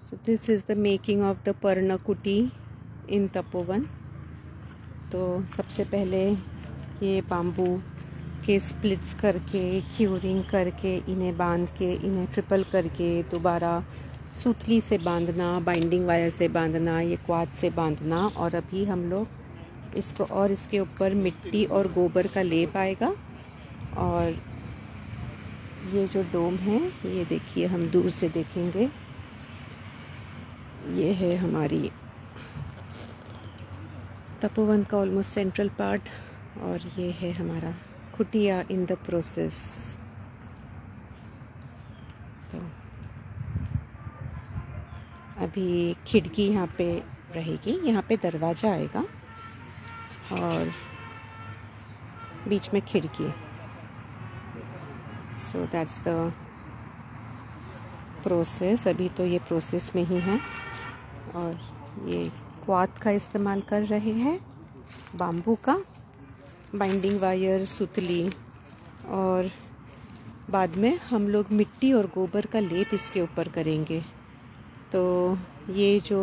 So this is the making of the पर्णकुटी in Tapovan. तो सबसे पहले ये बाम्बू के स्प्लिट्स करके क्यूरिंग करके इन्हें बांध के इन्हें ट्रिपल करके दोबारा सूतली से बांधना, बाइंडिंग वायर से बांधना, ये क्वाथ से बांधना। और अभी हम लोग इसको और इसके ऊपर मिट्टी और गोबर का लेप आएगा। और ये जो डोम है ये देखिए, हम दूर से देखेंगे, ये है हमारी तपोवन का ऑलमोस्ट सेंट्रल पार्ट। और ये है हमारा कुटिया इन द प्रोसेस। तो अभी खिड़की यहाँ पे रहेगी, यहाँ पे दरवाज़ा आएगा और बीच में खिड़की। So that's the process. अभी तो ये प्रोसेस में ही है। और ये क्वाथ का इस्तेमाल कर रहे हैं, बाम्बू का, बाइंडिंग वायर, सुतली। और बाद में हम लोग मिट्टी और गोबर का लेप इसके ऊपर करेंगे। तो ये जो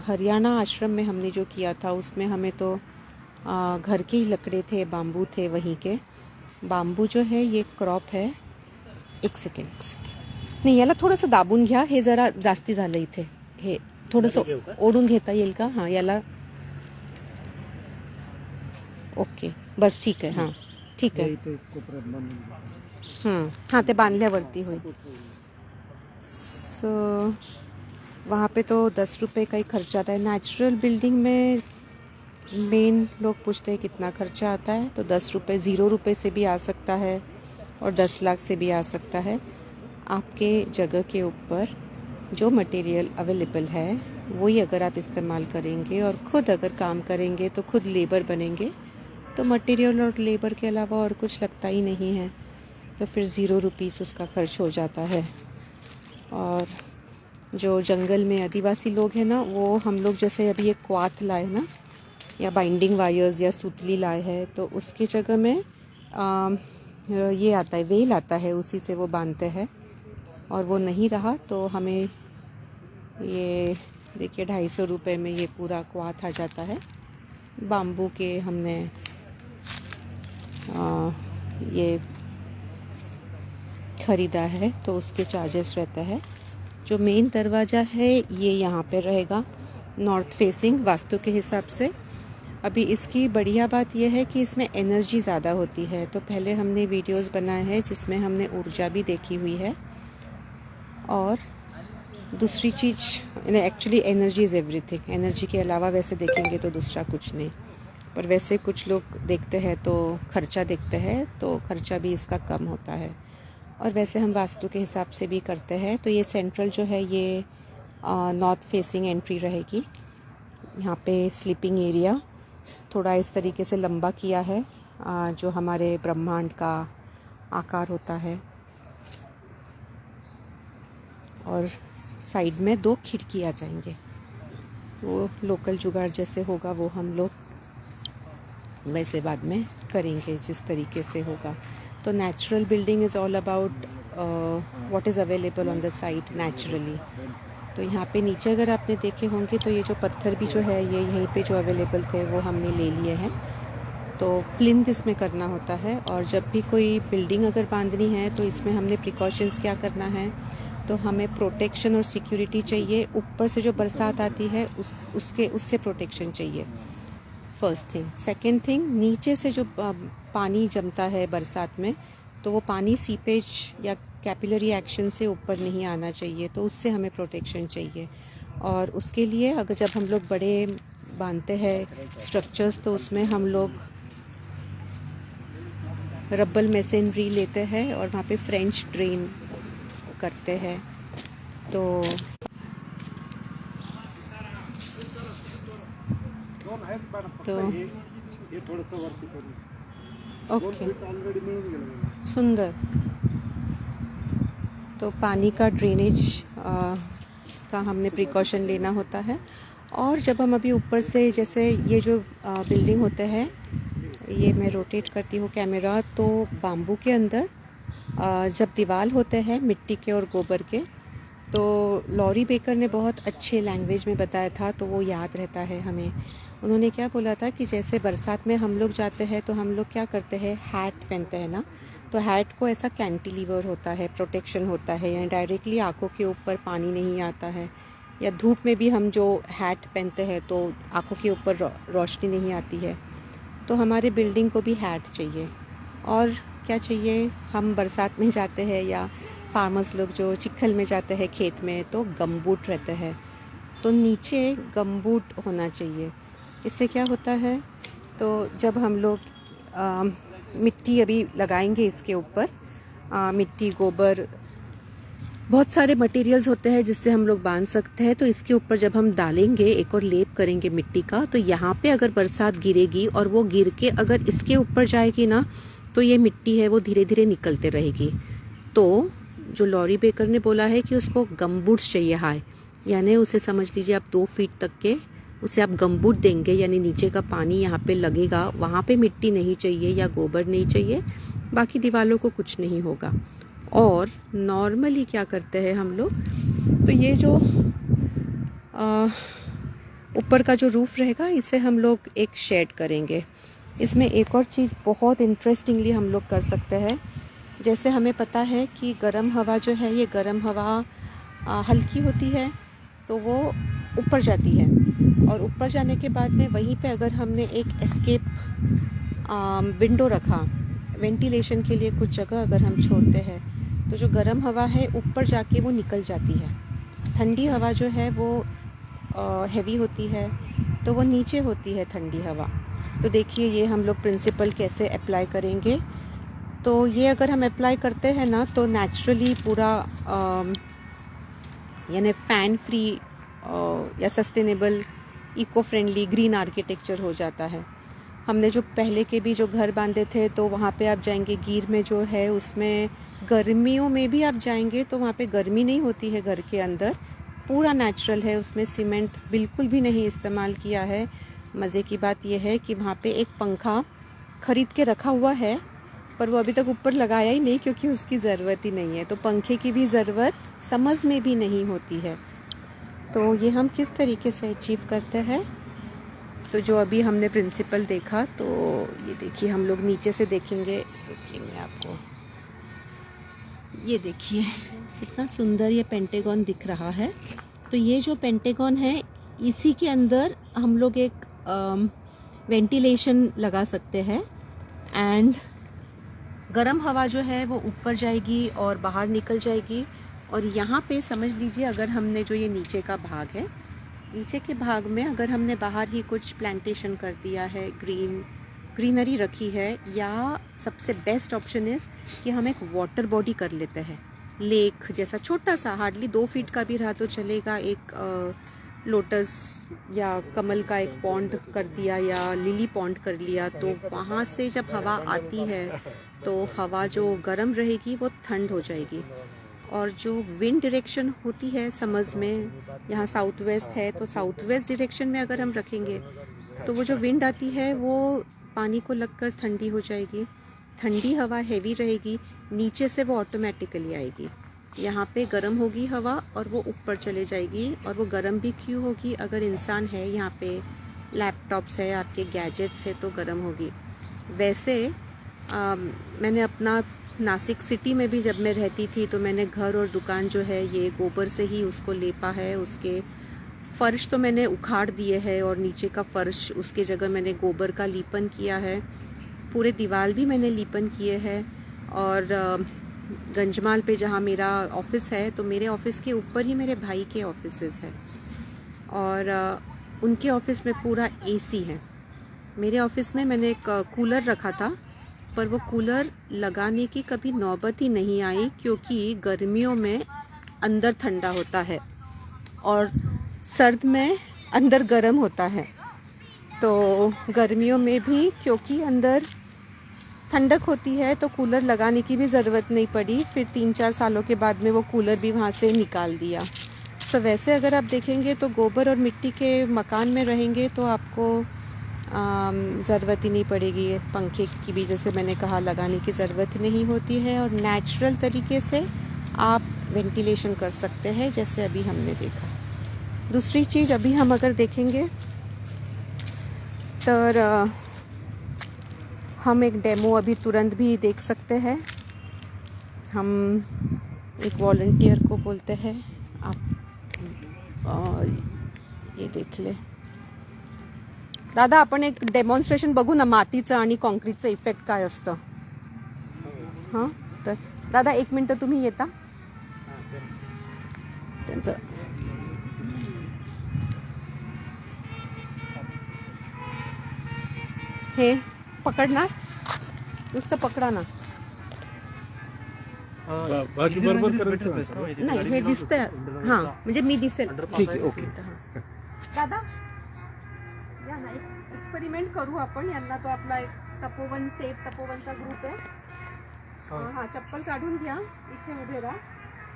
हरियाणा आश्रम में हमने जो किया था उसमें हमें तो घर के ही लकड़े थे, बाम्बू थे वहीं के। बाम्बू जो है ये क्रॉप है। एक सेकंड नाही, याला थोडंसं दाबून घ्या, हे जरा जास्ती झालं इथे, हे थोडंसं ओढून घेता येईल का? हां, याला ओके, बस ठीक आहे। हां ठीक आहे, हां ते बांधल्यावरती होईल। सो वहाँ पे तो 10 रुपये का ही खर्चा आता है। नेचुरल बिल्डिंग में मेन लोग पूछते हैं कितना खर्चा आता है, तो 10 रुपये, 0 रुपये से भी आ सकता है और 10 लाख से भी आ सकता है। आपके जगह के ऊपर जो मटेरियल अवेलेबल है वही अगर आप इस्तेमाल करेंगे और ख़ुद अगर काम करेंगे तो खुद लेबर बनेंगे, तो मटेरियल और लेबर के अलावा और कुछ लगता ही नहीं है। तो फिर 0 रुपीस उसका खर्च हो जाता है। और जो जंगल में आदिवासी लोग हैं ना, वो हम लोग जैसे अभी ये क्वाथ लाए ना, या बाइंडिंग वायर्स या सूतली लाए है, तो उसकी जगह में ये आता है, वेल आता है, उसी से वो बांधते हैं। और वो नहीं रहा तो हमें ये देखिए 250 रुपये में ये पूरा क्वाथ आ जाता है। बाम्बू के हमने ये ख़रीदा है तो उसके चार्जेस रहता है। जो मेन दरवाज़ा है ये यहाँ पे रहेगा, नॉर्थ फेसिंग वास्तु के हिसाब से। अभी इसकी बढ़िया बात यह है कि इसमें एनर्जी ज़्यादा होती है। तो पहले हमने वीडियोस बनाए हैं जिसमें हमने ऊर्जा भी देखी हुई है। और दूसरी चीज़, actually energy is everything. Energy के अलावा वैसे देखेंगे तो दूसरा कुछ नहीं, पर वैसे कुछ लोग देखते हैं तो खर्चा देखते हैं, तो खर्चा भी इसका कम होता है। और वैसे हम वास्तु के हिसाब से भी करते हैं। तो ये सेंट्रल जो है ये नॉर्थ फेसिंग एंट्री रहेगी। यहाँ पे स्लीपिंग एरिया थोड़ा इस तरीके से लंबा किया है, जो हमारे ब्रह्मांड का आकार होता है। और साइड में 2 खिड़की आ जाएंगे। वो लोकल जुगाड़ जैसे होगा वो हम लोग वैसे बाद में करेंगे जिस तरीके से होगा। तो natural building is all about what is available on the site naturally. तो यहाँ पे नीचे अगर आपने देखे होंगे तो ये जो पत्थर भी जो है ये यहीं पे जो अवेलेबल थे वो हमने ले लिए हैं। तो प्लिंथ इसमें करना होता है। और जब भी कोई बिल्डिंग अगर बांधनी है तो इसमें हमने प्रिकॉशंस क्या करना है, तो हमें प्रोटेक्शन और सिक्योरिटी चाहिए। ऊपर से जो बरसात आती है उससे प्रोटेक्शन चाहिए, फर्स्ट थिंग। सेकंड थिंग, नीचे से जो पानी जमता है बरसात में, तो वो पानी सीपेज या कैपिलरी एक्शन से ऊपर नहीं आना चाहिए, तो उससे हमें प्रोटेक्शन चाहिए। और उसके लिए अगर जब हम लोग बड़े बांधते हैं स्ट्रक्चर्स तो उसमें हम लोग रब्बल मेसनरी लेते हैं और वहाँ पे फ्रेंच ड्रेन करते हैं। तो ओके, सुंदर। तो पानी का ड्रेनेज का हमने प्रिकॉशन लेना होता है। और जब हम अभी ऊपर से, जैसे ये जो बिल्डिंग होते हैं, ये मैं रोटेट करती हूँ कैमरा, तो बाम्बू के अंदर जब दीवार होते हैं मिट्टी के और गोबर के, तो लॉरी बेकर ने बहुत अच्छे लैंग्वेज में बताया था, तो वो याद रहता है हमें। उन्होंने क्या बोला था कि जैसे बरसात में हम लोग जाते हैं तो हम लोग क्या करते हैं, हैट पहनते हैं ना, तो हैट को ऐसा कैंटिलीवर होता है, प्रोटेक्शन होता है, यानी डायरेक्टली आँखों के ऊपर पानी नहीं आता है। या धूप में भी हम जो हैट पहनते हैं तो आँखों के ऊपर रोशनी नहीं आती है। तो हमारे बिल्डिंग को भी हैट चाहिए। और क्या चाहिए, हम बरसात में जाते हैं या फार्मर्स लोग जो चिखल में जाते हैं खेत में, तो गमबूट रहते हैं, तो नीचे गमबूट होना चाहिए। इससे क्या होता है, तो जब हम लोग मिट्टी अभी लगाएंगे इसके ऊपर, मिट्टी, गोबर, बहुत सारे मटेरियल्स होते हैं जिससे हम लोग बांध सकते हैं। तो इसके ऊपर जब हम डालेंगे, एक और लेप करेंगे मिट्टी का, तो यहाँ पे अगर बरसात गिरेगी और वो गिर के अगर इसके ऊपर जाएगी ना, तो ये मिट्टी है वो धीरे धीरे निकलते रहेगी। तो जो लॉरी बेकर ने बोला है कि उसको गमबूट्स चाहिए हाई, यानी उसे समझ लीजिए आप 2 फीट तक के उसे आप गमबूट देंगे, यानी नीचे का पानी यहाँ पे लगेगा, वहाँ पे मिट्टी नहीं चाहिए या गोबर नहीं चाहिए, बाकी दीवारों को कुछ नहीं होगा। और नॉर्मली क्या करते हैं हम लोग, तो ये जो ऊपर का जो रूफ़ रहेगा, इसे हम लोग एक शेड करेंगे। इसमें एक और चीज़ बहुत इंटरेस्टिंगली हम लोग कर सकते हैं। जैसे हमें पता है कि गर्म हवा जो है, ये गर्म हवा हल्की होती है तो वो ऊपर जाती है, और ऊपर जाने के बाद में वहीं पे अगर हमने एक एस्केप विंडो रखा, वेंटिलेशन के लिए कुछ जगह अगर हम छोड़ते हैं, तो जो गर्म हवा है ऊपर जाके वो निकल जाती है। ठंडी हवा जो है वो हैवी होती है, तो वो नीचे होती है ठंडी हवा। तो देखिए ये हम लोग प्रिंसिपल कैसे अप्लाई करेंगे। तो ये अगर हम अप्लाई करते हैं ना, तो नेचुरली पूरा यानी फ़ैन फ्री या sustainable, eco friendly, green architecture हो जाता है। हमने जो पहले के भी जो घर बांधे थे, तो वहाँ पे आप जाएंगे गिर में जो है, उसमें गर्मियों में भी आप जाएंगे तो वहाँ पे गर्मी नहीं होती है घर के अंदर, पूरा नेचुरल है, उसमें सीमेंट बिल्कुल भी नहीं इस्तेमाल किया है। मज़े की बात यह है कि वहाँ पे एक पंखा ख़रीद के रखा हुआ है, पर वो अभी तक ऊपर लगाया ही नहीं क्योंकि उसकी ज़रूरत ही नहीं है। तो पंखे की भी ज़रूरत समझ में भी नहीं होती है। तो ये हम किस तरीके से अचीव करते हैं, तो जो अभी हमने प्रिंसिपल देखा, तो ये देखिए हम लोग नीचे से देखेंगे। रुकिए मैं आपको, ये देखिए कितना सुंदर ये पेंटागन दिख रहा है। तो ये जो पेंटागन है, इसी के अंदर हम लोग एक वेंटिलेशन लगा सकते हैं, एंड गर्म हवा जो है वो ऊपर जाएगी और बाहर निकल जाएगी। और यहाँ पे समझ लीजिए, अगर हमने जो ये नीचे का भाग है, नीचे के भाग में अगर हमने बाहर ही कुछ प्लांटेशन कर दिया है, ग्रीनरी रखी है, या सबसे बेस्ट ऑप्शन इज़ कि हम एक वाटर बॉडी कर लेते हैं, लेक जैसा छोटा सा, हार्डली 2 फीट का भी रहा तो चलेगा, एक लोटस या कमल का एक पॉन्ड कर दिया या लिली पॉन्ड कर लिया। तो वहाँ से जब हवा आती है तो हवा जो गर्म रहेगी वो ठंड हो जाएगी। और जो विंड डायरेक्शन होती है समर्स में, यहाँ साउथ वेस्ट है, तो साउथ वेस्ट डायरेक्शन में अगर हम रखेंगे तो वो जो विंड आती है वो पानी को लगकर ठंडी हो जाएगी। ठंडी हवा हैवी रहेगी, नीचे से वो ऑटोमेटिकली आएगी, यहाँ पे गर्म होगी हवा और वो ऊपर चले जाएगी। और वो गर्म भी क्यों होगी, अगर इंसान है यहाँ पे, लैपटॉप्स है, आपके गैजेट्स है, तो गर्म होगी। वैसे मैंने अपना नासिक सिटी में भी जब मैं रहती थी, तो मैंने घर और दुकान जो है ये गोबर से ही उसको लेपा है। उसके फ़र्श तो मैंने उखाड़ दिए है और नीचे का फ़र्श, उसके जगह मैंने गोबर का लीपन किया है। पूरे दीवार भी मैंने लीपन किए हैं। और गंजमाल पे जहाँ मेरा ऑफ़िस है, तो मेरे ऑफ़िस के ऊपर ही मेरे भाई के ऑफिसेज़ है, और उनके ऑफ़िस में पूरा एसी है। मेरे ऑफ़िस में मैंने एक कूलर रखा था, पर वो कूलर लगाने की कभी नौबत ही नहीं आई, क्योंकि गर्मियों में अंदर ठंडा होता है और सर्द में अंदर गर्म होता है। तो गर्मियों में भी क्योंकि अंदर ठंडक होती है, तो कूलर लगाने की भी ज़रूरत नहीं पड़ी। फिर 3-4 सालों के बाद में वो कूलर भी वहाँ से निकाल दिया। तो वैसे अगर आप देखेंगे तो गोबर और मिट्टी के मकान में रहेंगे तो आपको ज़रूरत ही नहीं पड़ेगी पंखे की भी, जैसे मैंने कहा, लगाने की ज़रूरत नहीं होती है। और नेचुरल तरीके से आप वेंटिलेशन कर सकते हैं, जैसे अभी हमने देखा। दूसरी चीज़ अभी हम अगर देखेंगे तो हम एक डेमो अभी तुरंत भी देख सकते हैं। हम एक वॉलंटियर को बोलते हैं, आप ये देख ले दादा, आपण एक डेमॉन्स्ट्रेशन बघू ना मातीचं आणि कॉन्क्रीटचं इफेक्ट काय असतं. हां, तर दादा 1 मिनटं तुम्ही येता. त्यांचं हे पकडणार, नुसतं पकडा ना. बाकी बरोबर करायचं नाही, हे दिसतंय. हां, म्हणजे मी दिसेल. ठीक आहे, ओके. दादा या ना, एक एक्सपेरिमेंट करू आपण. यांना तो आपला एक तपोवन सेफ तपोवनचा ग्रुप आहे. हा, चप्पल काढून घ्या, इथे उभे राहा.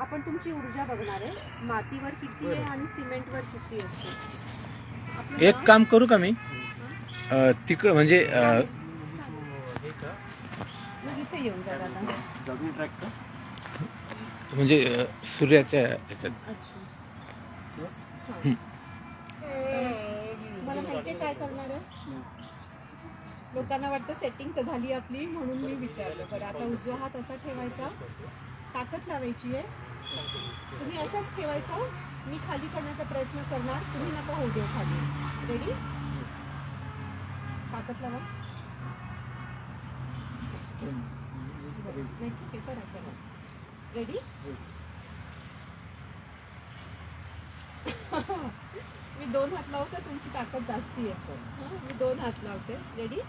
आपण तुमची ऊर्जा बघणार आहे, मातीवर किती आहे आणि सिमेंटवर किती असते. एक काम करू का मी तिकडं म्हणजे इथे येऊन जा दादा. म्हणजे सूर्याच्या ह्याच्यात. अच्छा, मला माहितीये काय करणार आहे. लोकांना वाटतं सेटिंग झाली आपली म्हणून मी विचारलं. बरं, आता उजवा हात असा ठेवायचा, ताकद लावायची आहे. तुम्ही असाच ठेवायचा. मी खाली करण्याचा प्रयत्न करणार, तुम्ही नका होऊ देऊ खाली. रेडी? ताकद लावा. नाही, ठीक आहे, करा. रेडी? मी 2 हात लावते, तुमची ताकद जास्ती आहे. मी 2 हात लावते. रेडी?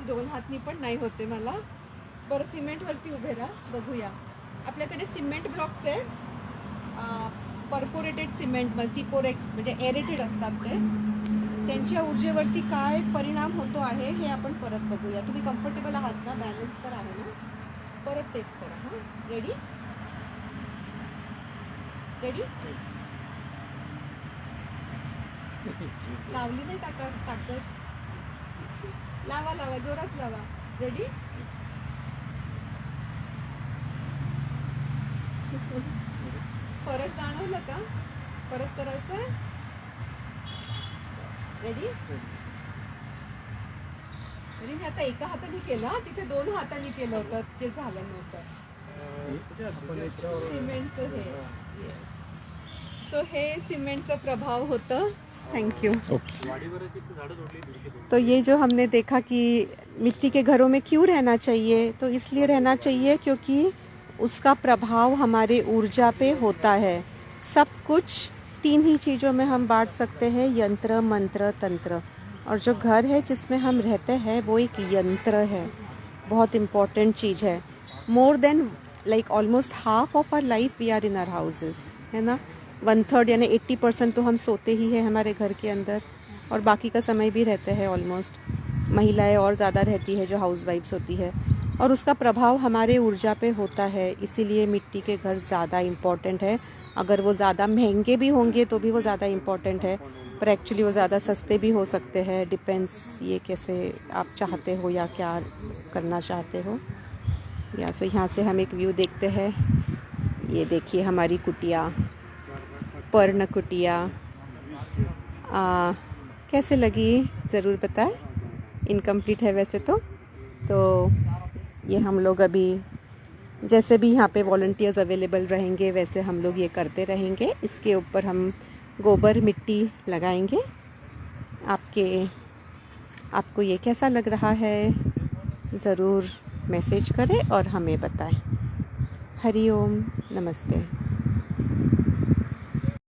2 हातनी पण नाही होते मला. बरं, सिमेंट वरती उभे राहा, बघूया. आपल्याकडे सिमेंट ब्लॉक्स आहे, परफोरेटेड सिमेंट, सिपोरेक्स म्हणजे एरेटेड असतात ते. त्यांच्या ऊर्जेवरती काय परिणाम होतो आहे हे आपण परत बघूया. तुम्ही कम्फर्टेबल आहात ना? बॅलन्स तर आहे ना? परत तेच करा. हां, रेडी? रेडी? लावली नाही ताकद. लावा, जोरात लावा. रेडी? परत जाणवलं का? परत करायचंय. रेडी? तरी मी आता एका हाताने केलं, तिथे 2 हातांनी केलं होतं, जे झालं नव्हतं. सिमेंटचं हे. सो हे सिमेंटचं प्रभाव होतं. Thank you. तो ये जो हमने देखा कि मिट्टी के घरों में क्यों रहना चाहिए, तो इसलिए रहना चाहिए क्योंकि उसका प्रभाव हमारे ऊर्जा पे होता है. सब कुछ 3 ही चीज़ों में हम बांट सकते हैं, यंत्र, मंत्र, तंत्र. और जो घर है जिसमें हम रहते हैं वो एक यंत्र है, बहुत इम्पॉर्टेंट चीज़ है. More than like almost half of our life we are in our houses, है ना. 1/3 यानी 80% तो हम सोते ही हैं हमारे घर के अंदर, और बाकी का समय भी रहते हैं ऑलमोस्ट. महिलाएं और ज़्यादा रहती है जो हाउस वाइफ्स होती है, और उसका प्रभाव हमारे ऊर्जा पे होता है. इसीलिए मिट्टी के घर ज़्यादा इम्पॉर्टेंट है. अगर वो ज़्यादा महंगे भी होंगे तो भी वो ज़्यादा इम्पॉर्टेंट है, पर एक्चुअली वो ज़्यादा सस्ते भी हो सकते हैं. डिपेंड्स ये कैसे आप चाहते हो या क्या करना चाहते हो. या सो यहाँ से हम एक व्यू देखते हैं. ये देखिए हमारी कुटिया, पर्ण कुटिया. कैसे लगी ज़रूर बताएं. इनकम्प्लीट है वैसे तो ये हम लोग अभी जैसे भी यहाँ पे वॉलंटियर्स अवेलेबल रहेंगे वैसे हम लोग ये करते रहेंगे. इसके ऊपर हम गोबर मिट्टी लगाएंगे. आपको ये कैसा लग रहा है ज़रूर मैसेज करें और हमें बताएं. हरि ओम, नमस्ते.